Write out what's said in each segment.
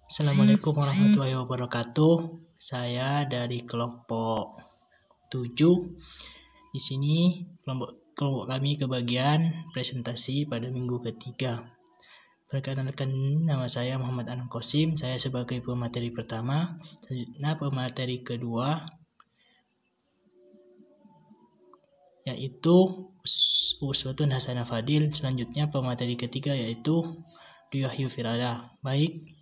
Assalamualaikum warahmatullahi wabarakatuh. Saya dari kelompok 7. Di sini kelompok kami kebagian presentasi pada minggu ketiga. Perkenalkan, nama saya Muhammad Anang Kosim. Saya sebagai pemateri pertama. Selanjutnya pemateri kedua yaitu Uswatun Hasanah Fadil. Selanjutnya pemateri ketiga yaitu Wahyu Firada. Baik,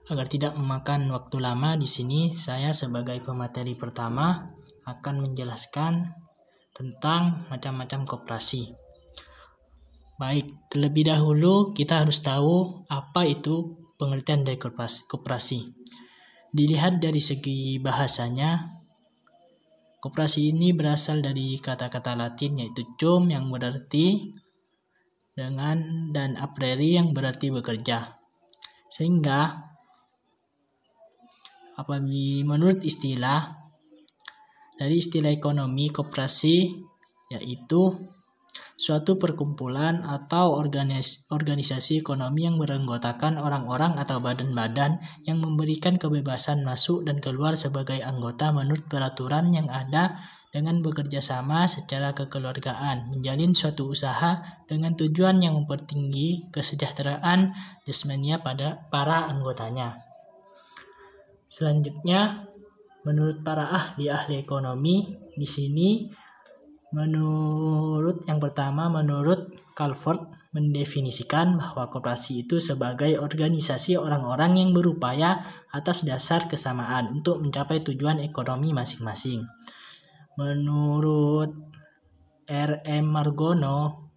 agar tidak memakan waktu lama, di sini saya sebagai pemateri pertama akan menjelaskan tentang macam-macam koperasi. Baik, terlebih dahulu kita harus tahu apa itu pengertian dari koperasi. Dilihat dari segi bahasanya, koperasi ini berasal dari kata-kata Latin yaitu cum yang berarti dengan dan apreri yang berarti bekerja. Sehingga menurut dari istilah ekonomi, koperasi yaitu suatu perkumpulan atau organisasi ekonomi yang beranggotakan orang-orang atau badan-badan yang memberikan kebebasan masuk dan keluar sebagai anggota menurut peraturan yang ada, dengan bekerja sama secara kekeluargaan, menjalin suatu usaha dengan tujuan yang mempertinggi kesejahteraan jasmania pada para anggotanya. Selanjutnya, menurut para ahli ekonomi, di sini menurut Calvert mendefinisikan bahwa koperasi itu sebagai organisasi orang-orang yang berupaya atas dasar kesamaan untuk mencapai tujuan ekonomi masing-masing. Menurut R.M. Margono,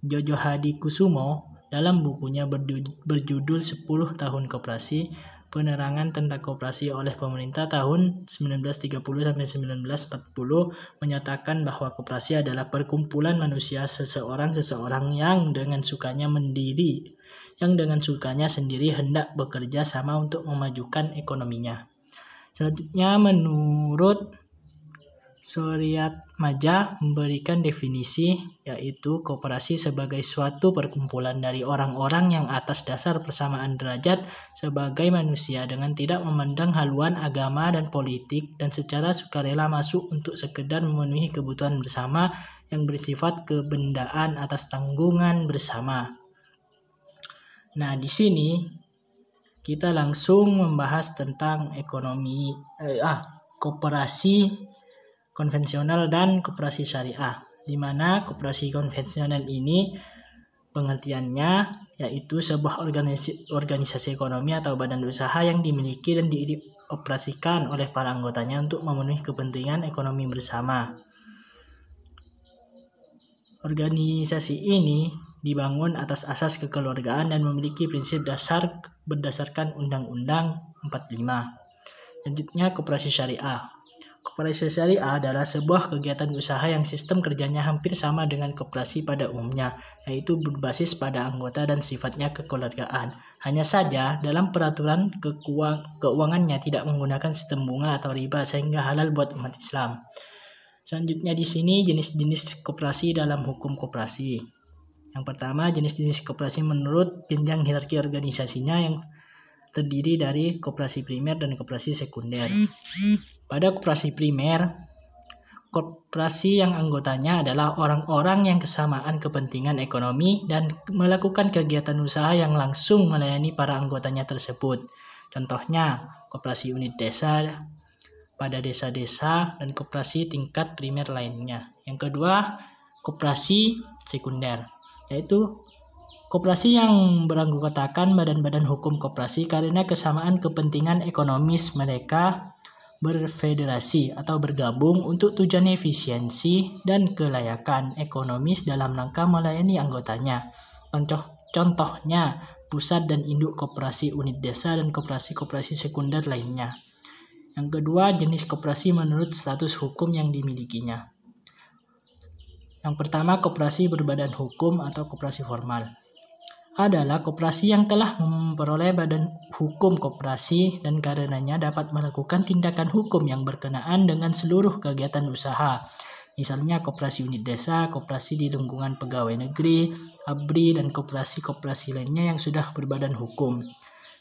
Jojo Hadikusumo dalam bukunya berjudul 10 tahun koperasi, penerangan tentang koperasi oleh pemerintah tahun 1930-1940 menyatakan bahwa koperasi adalah perkumpulan manusia seseorang yang dengan sukanya sendiri hendak bekerja sama untuk memajukan ekonominya. Selanjutnya, menurut Suryatmaja memberikan definisi yaitu koperasi sebagai suatu perkumpulan dari orang-orang yang atas dasar persamaan derajat sebagai manusia dengan tidak memandang haluan agama dan politik dan secara sukarela masuk untuk sekedar memenuhi kebutuhan bersama yang bersifat kebendaan atas tanggungan bersama. Nah, di sini kita langsung membahas tentang koperasi konvensional dan koperasi syariah, di mana koperasi konvensional ini pengertiannya yaitu sebuah organisasi ekonomi atau badan usaha yang dimiliki dan dioperasikan oleh para anggotanya untuk memenuhi kepentingan ekonomi bersama. Organisasi ini dibangun atas asas kekeluargaan dan memiliki prinsip dasar berdasarkan Undang-Undang 45. Selanjutnya, koperasi syariah. Koperasi syariah adalah sebuah kegiatan usaha yang sistem kerjanya hampir sama dengan koperasi pada umumnya, yaitu berbasis pada anggota dan sifatnya kekeluargaan. Hanya saja dalam peraturan keuangannya tidak menggunakan sistem bunga atau riba sehingga halal buat umat Islam. Selanjutnya di sini jenis-jenis koperasi dalam hukum koperasi. Yang pertama, jenis-jenis koperasi menurut jenjang hierarki organisasinya yang terdiri dari koperasi primer dan koperasi sekunder. Pada koperasi primer, koperasi yang anggotanya adalah orang-orang yang kesamaan kepentingan ekonomi dan melakukan kegiatan usaha yang langsung melayani para anggotanya tersebut. Contohnya, koperasi unit desa pada desa-desa dan koperasi tingkat primer lainnya. Yang kedua, koperasi sekunder, yaitu koperasi yang beranggotakan badan-badan hukum koperasi karena kesamaan kepentingan ekonomis mereka berfederasi atau bergabung untuk tujuan efisiensi dan kelayakan ekonomis dalam rangka melayani anggotanya. Contohnya, pusat dan induk koperasi unit desa dan koperasi sekunder lainnya. Yang kedua, jenis koperasi menurut status hukum yang dimilikinya. Yang pertama, koperasi berbadan hukum atau koperasi formal adalah koperasi yang telah memperoleh badan hukum koperasi dan karenanya dapat melakukan tindakan hukum yang berkenaan dengan seluruh kegiatan usaha. Misalnya koperasi unit desa, koperasi di lingkungan pegawai negeri, ABRI, dan koperasi lainnya yang sudah berbadan hukum.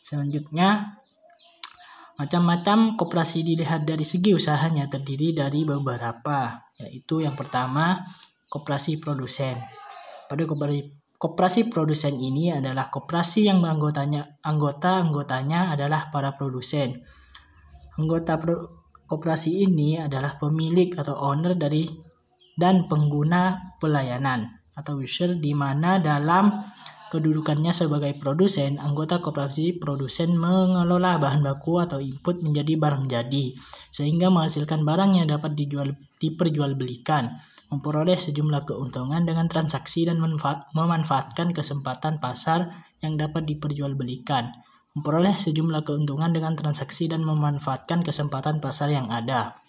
Selanjutnya, macam-macam koperasi dilihat dari segi usahanya terdiri dari beberapa, yaitu yang pertama, koperasi produsen. Pada koperasi produsen ini adalah koperasi yang anggota-anggotanya adalah para produsen. Anggota koperasi ini adalah pemilik atau owner dari dan pengguna pelayanan atau user, di mana dalam kedudukannya sebagai produsen, anggota koperasi produsen mengelola bahan baku atau input menjadi barang jadi, sehingga menghasilkan barang yang dapat diperjualbelikan, memperoleh sejumlah keuntungan dengan transaksi dan memanfaatkan kesempatan pasar yang dapat diperjualbelikan, memperoleh sejumlah keuntungan dengan transaksi dan memanfaatkan kesempatan pasar yang ada.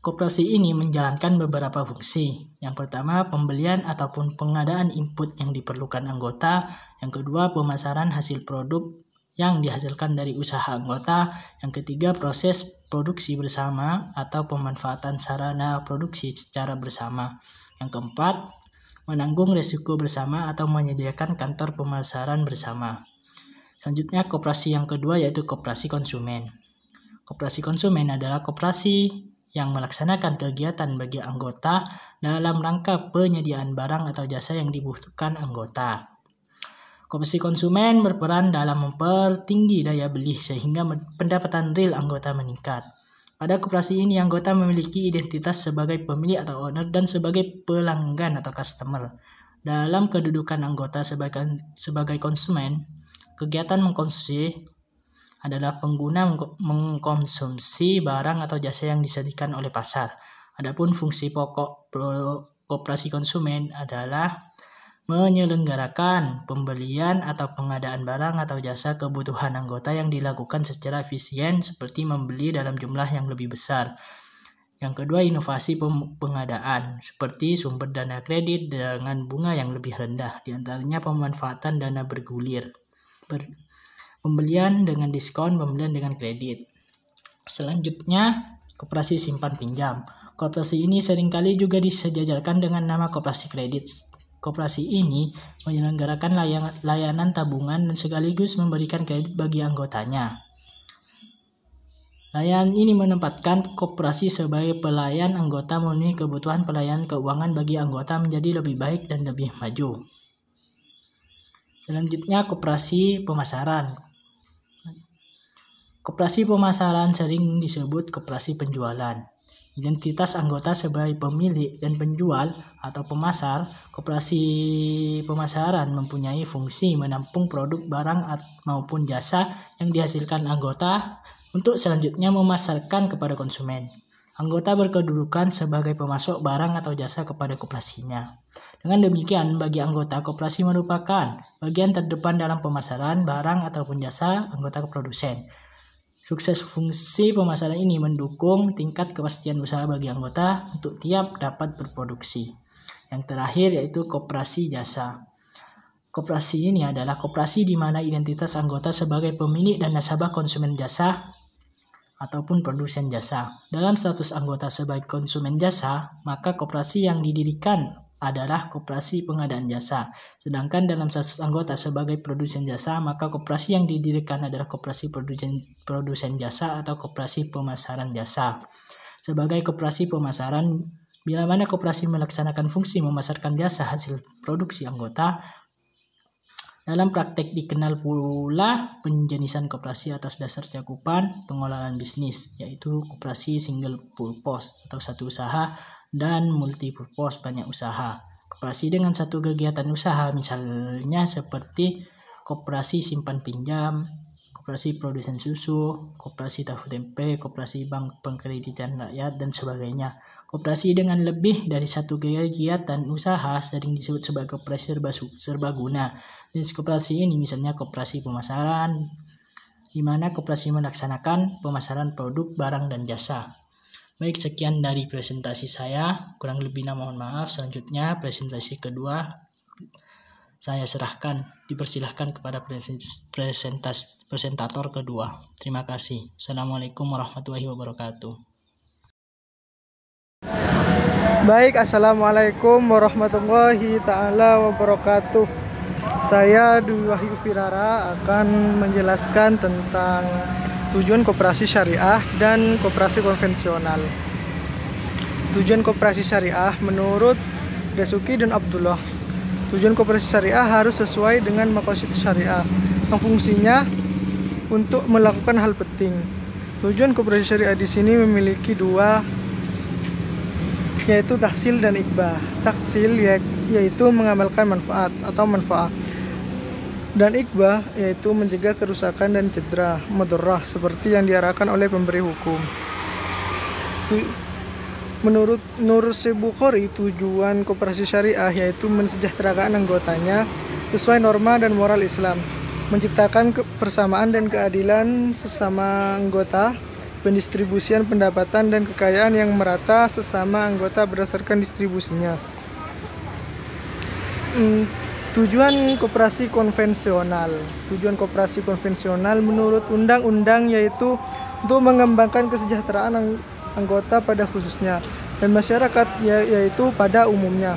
Koperasi ini menjalankan beberapa fungsi. Yang pertama, pembelian ataupun pengadaan input yang diperlukan anggota. Yang kedua, pemasaran hasil produk yang dihasilkan dari usaha anggota. Yang ketiga, proses produksi bersama atau pemanfaatan sarana produksi secara bersama. Yang keempat, menanggung risiko bersama atau menyediakan kantor pemasaran bersama. Selanjutnya, koperasi yang kedua yaitu koperasi konsumen. Koperasi konsumen adalah koperasi yang melaksanakan kegiatan bagi anggota dalam rangka penyediaan barang atau jasa yang dibutuhkan anggota. Koperasi konsumen berperan dalam mempertinggi daya beli sehingga pendapatan real anggota meningkat. Pada koperasi ini, anggota memiliki identitas sebagai pemilik atau owner dan sebagai pelanggan atau customer. Dalam kedudukan anggota sebagai konsumen, kegiatan mengkonsumsi adalah pengguna mengkonsumsi barang atau jasa yang disajikan oleh pasar. Adapun fungsi pokok koperasi konsumen adalah menyelenggarakan pembelian atau pengadaan barang atau jasa kebutuhan anggota yang dilakukan secara efisien, seperti membeli dalam jumlah yang lebih besar. Yang kedua, inovasi pengadaan, seperti sumber dana kredit dengan bunga yang lebih rendah, diantaranya pemanfaatan dana bergulir, pembelian dengan diskon, pembelian dengan kredit. Selanjutnya, koperasi simpan pinjam. Koperasi ini seringkali juga disejajarkan dengan nama koperasi kredit. Koperasi ini menyelenggarakan layanan tabungan dan sekaligus memberikan kredit bagi anggotanya. Layanan ini menempatkan koperasi sebagai pelayan anggota, memenuhi kebutuhan pelayanan keuangan bagi anggota menjadi lebih baik dan lebih maju. Selanjutnya, koperasi pemasaran. Koperasi pemasaran sering disebut koperasi penjualan. Identitas anggota sebagai pemilik dan penjual atau pemasar, koperasi pemasaran mempunyai fungsi menampung produk, barang maupun jasa yang dihasilkan anggota untuk selanjutnya memasarkan kepada konsumen. Anggota berkedudukan sebagai pemasok barang atau jasa kepada koperasinya. Dengan demikian, bagi anggota, koperasi merupakan bagian terdepan dalam pemasaran barang ataupun jasa anggota produsen. Sukses fungsi pemasaran ini mendukung tingkat kepastian usaha bagi anggota untuk tiap dapat berproduksi. Yang terakhir yaitu koperasi jasa. Koperasi ini adalah koperasi di mana identitas anggota sebagai pemilik dan nasabah konsumen jasa ataupun produsen jasa. Dalam status anggota sebagai konsumen jasa, maka koperasi yang didirikan adalah koperasi pengadaan jasa. Sedangkan dalam status anggota sebagai produsen jasa, maka koperasi yang didirikan adalah koperasi produsen jasa atau koperasi pemasaran jasa. Sebagai koperasi pemasaran, bila mana koperasi melaksanakan fungsi memasarkan jasa hasil produksi anggota. Dalam praktek dikenal pula penjenisan koperasi atas dasar cakupan pengelolaan bisnis, yaitu koperasi single purpose atau satu usaha dan multi purpose banyak usaha. Koperasi dengan satu kegiatan usaha misalnya seperti koperasi simpan pinjam, koperasi produsen susu, koperasi tahu tempe, koperasi bank pengkreditan rakyat, dan sebagainya. Koperasi dengan lebih dari satu kegiatan usaha sering disebut sebagai koperasi serbaguna. Jenis koperasi ini misalnya koperasi pemasaran, di mana koperasi melaksanakan pemasaran produk, barang, dan jasa. Baik, sekian dari presentasi saya. Kurang lebihnya mohon maaf. Selanjutnya presentasi kedua saya serahkan, dipersilahkan kepada presentator kedua. Terima kasih. Assalamualaikum warahmatullahi wabarakatuh. Baik, assalamualaikum warahmatullahi taala wabarakatuh. Saya Dwi Wahyu Firara akan menjelaskan tentang tujuan koperasi syariah dan koperasi konvensional. Tujuan koperasi syariah menurut Dasuki dan Abdullah. Tujuan koperasi syariah harus sesuai dengan maqasid syariah, yang fungsinya untuk melakukan hal penting. Tujuan koperasi syariah di sini memiliki dua, yaitu tahsil dan ikbah. Tahsil yaitu mengamalkan manfaat atau manfaat, dan ikbah yaitu mencegah kerusakan dan cedera madarrah seperti yang diarahkan oleh pemberi hukum. Menurut Nur Bukhari, tujuan koperasi syariah yaitu mensejahterakan anggotanya sesuai norma dan moral Islam, menciptakan kebersamaan dan keadilan sesama anggota, pendistribusian pendapatan dan kekayaan yang merata sesama anggota berdasarkan distribusinya. Tujuan koperasi konvensional. Tujuan koperasi konvensional menurut undang-undang yaitu untuk mengembangkan kesejahteraan anggota pada khususnya dan masyarakat yaitu pada umumnya.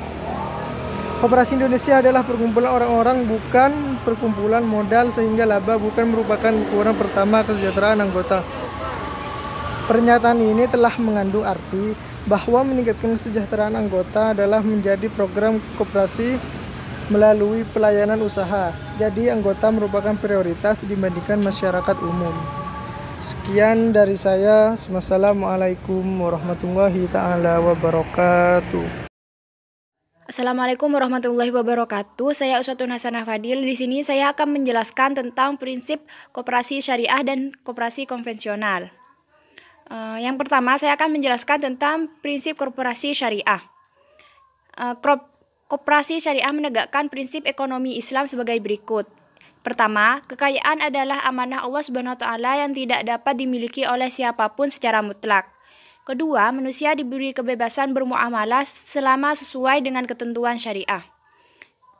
Koperasi Indonesia adalah perkumpulan orang-orang, bukan perkumpulan modal, sehingga laba bukan merupakan ukuran pertama kesejahteraan anggota. Pernyataan ini telah mengandung arti bahwa meningkatkan kesejahteraan anggota adalah menjadi program koperasi melalui pelayanan usaha. Jadi anggota merupakan prioritas dibandingkan masyarakat umum. Sekian dari saya. Wassalamualaikum warahmatullahi taala wabarakatuh. Assalamualaikum warahmatullahi wabarakatuh. Saya Uswatun Hasanah Fadil. Di sini saya akan menjelaskan tentang prinsip koperasi syariah dan koperasi konvensional. Yang pertama, saya akan menjelaskan tentang prinsip koperasi syariah. Koperasi syariah menegakkan prinsip ekonomi Islam sebagai berikut. Pertama, kekayaan adalah amanah Allah Subhanahu wa taala yang tidak dapat dimiliki oleh siapapun secara mutlak. Kedua, manusia diberi kebebasan bermuamalah selama sesuai dengan ketentuan syariah.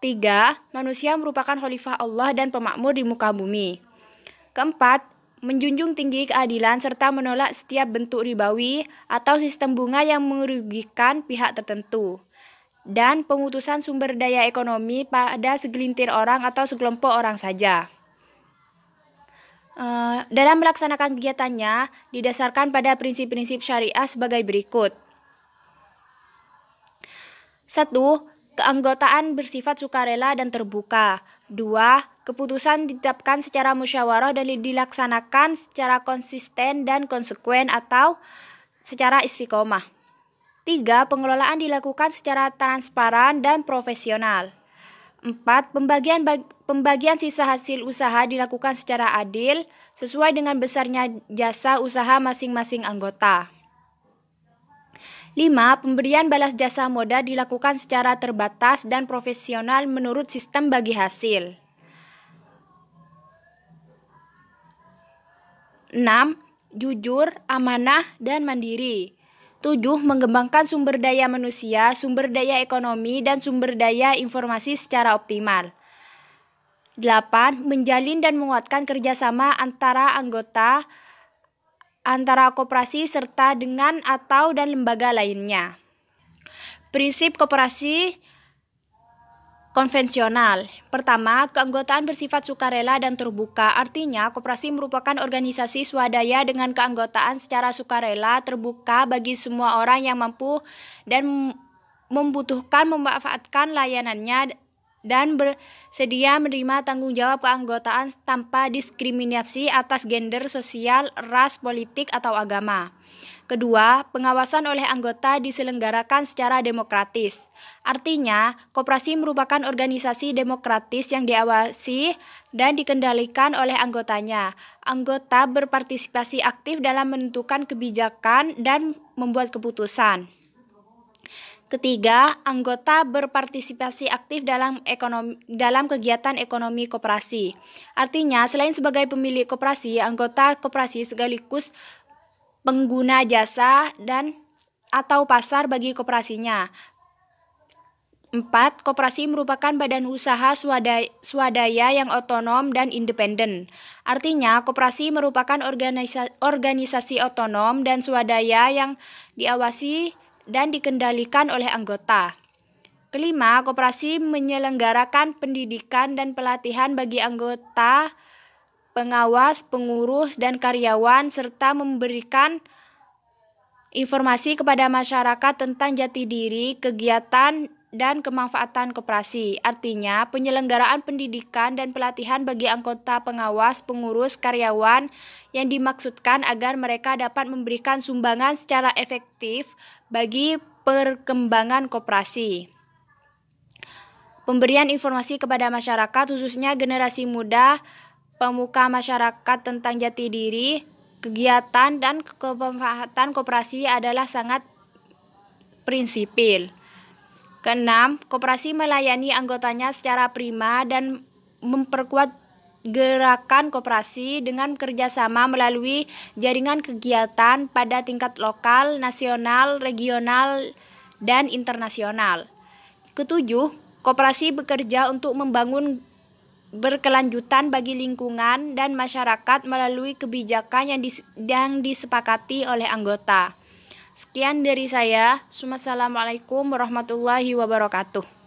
Tiga, manusia merupakan khalifah Allah dan pemakmur di muka bumi. Keempat, menjunjung tinggi keadilan serta menolak setiap bentuk ribawi atau sistem bunga yang merugikan pihak tertentu. Dan pemutusan sumber daya ekonomi pada segelintir orang atau sekelompok orang saja. Dalam melaksanakan kegiatannya didasarkan pada prinsip-prinsip syariah sebagai berikut. 1. Keanggotaan bersifat sukarela dan terbuka. 2. Keputusan ditetapkan secara musyawarah dan dilaksanakan secara konsisten dan konsekuen atau secara istiqomah. 3. Pengelolaan dilakukan secara transparan dan profesional. 4. Pembagian sisa hasil usaha dilakukan secara adil sesuai dengan besarnya jasa usaha masing-masing anggota. 5. Pemberian balas jasa modal dilakukan secara terbatas dan profesional menurut sistem bagi hasil. 6. Jujur, amanah, dan mandiri. 7. Mengembangkan sumber daya manusia, sumber daya ekonomi, dan sumber daya informasi secara optimal. 8. Menjalin dan menguatkan kerjasama antara anggota, antara koperasi, serta dengan atau dan lembaga lainnya. Prinsip koperasi konvensional. Pertama, keanggotaan bersifat sukarela dan terbuka. Artinya, koperasi merupakan organisasi swadaya dengan keanggotaan secara sukarela, terbuka bagi semua orang yang mampu dan membutuhkan memanfaatkan layanannya dan bersedia menerima tanggung jawab keanggotaan tanpa diskriminasi atas gender, sosial, ras, politik, atau agama. Kedua, pengawasan oleh anggota diselenggarakan secara demokratis. Artinya, koperasi merupakan organisasi demokratis yang diawasi dan dikendalikan oleh anggotanya. Anggota berpartisipasi aktif dalam menentukan kebijakan dan membuat keputusan. Ketiga, anggota berpartisipasi aktif dalam kegiatan ekonomi koperasi. Artinya, selain sebagai pemilik koperasi, anggota koperasi sekaligus pengguna jasa dan atau pasar bagi koperasinya. 4. Koperasi merupakan badan usaha swadaya yang otonom dan independen. Artinya, koperasi merupakan organisasi otonom dan swadaya yang diawasi dan dikendalikan oleh anggota. Kelima, koperasi menyelenggarakan pendidikan dan pelatihan bagi anggota, pengawas, pengurus, dan karyawan, serta memberikan informasi kepada masyarakat tentang jati diri, kegiatan, dan kemanfaatan koperasi. Artinya, penyelenggaraan pendidikan dan pelatihan bagi anggota, pengawas, pengurus, karyawan yang dimaksudkan agar mereka dapat memberikan sumbangan secara efektif bagi perkembangan koperasi. Pemberian informasi kepada masyarakat, khususnya generasi muda, pemuka masyarakat tentang jati diri, kegiatan, dan kemanfaatan koperasi adalah sangat prinsipil. Keenam, koperasi melayani anggotanya secara prima dan memperkuat gerakan koperasi dengan kerjasama melalui jaringan kegiatan pada tingkat lokal, nasional, regional, dan internasional. Ketujuh, koperasi bekerja untuk membangun berkelanjutan bagi lingkungan dan masyarakat melalui kebijakan yang disepakati oleh anggota. Sekian dari saya. Wassalamualaikum warahmatullahi wabarakatuh.